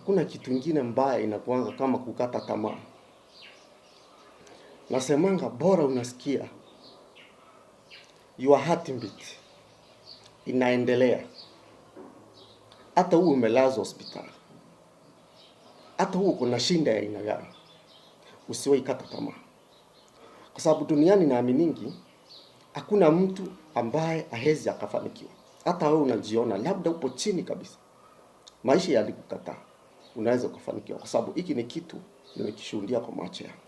hakuna kitu kingine mbaya inakuanga kama kukata tamaa. Nasemanga bora unasikia your heartbeat inaendelea, hata huu umelazwa hospitali, hata huu kuna shinda ya aina gani, usiwahi kata tamaa. Kwa sababu duniani naaminingi hakuna mtu ambaye hawezi akafanikiwa. Hata wewe unajiona labda upo chini kabisa, maisha yalikukataa, unaweza kufanikiwa, kwa sababu hiki ni kitu nimekishuhudia kwa macho yangu.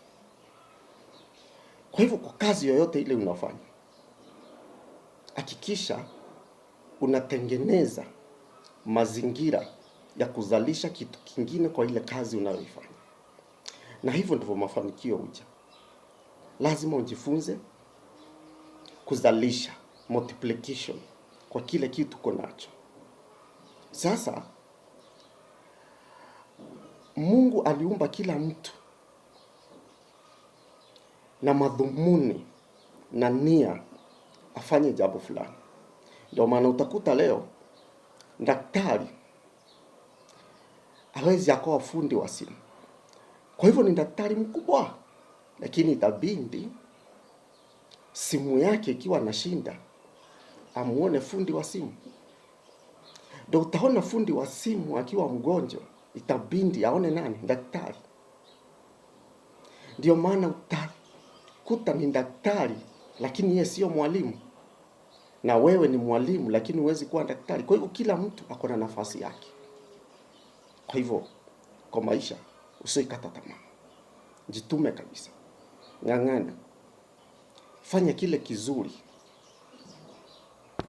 Kwa hivyo kwa kazi yoyote ile unafanya, hakikisha unatengeneza mazingira ya kuzalisha kitu kingine kwa ile kazi unayoifanya. Na hivyo ndivyo mafanikio huja. Lazima ujifunze kuzalisha, multiplication, kwa kile kitu uko nacho. Sasa Mungu aliumba kila mtu na madhumuni na nia afanye jambo fulani. Ndio maana utakuta leo daktari hawezi akawa fundi wa simu. Kwa hivyo ni daktari mkubwa, lakini itabidi simu yake ikiwa na shinda amuone fundi wa simu. Ndio utaona fundi wa simu akiwa mgonjwa, itabidi aone nani? Daktari. Ndio maana utakuta ni daktari lakini yeye sio mwalimu, na wewe ni mwalimu lakini huwezi kuwa daktari. Kwa hivyo kila mtu ako na nafasi yake. Kwa hivyo kwa maisha usikata tamaa, jitume kabisa, ng'ang'ana, fanya kile kizuri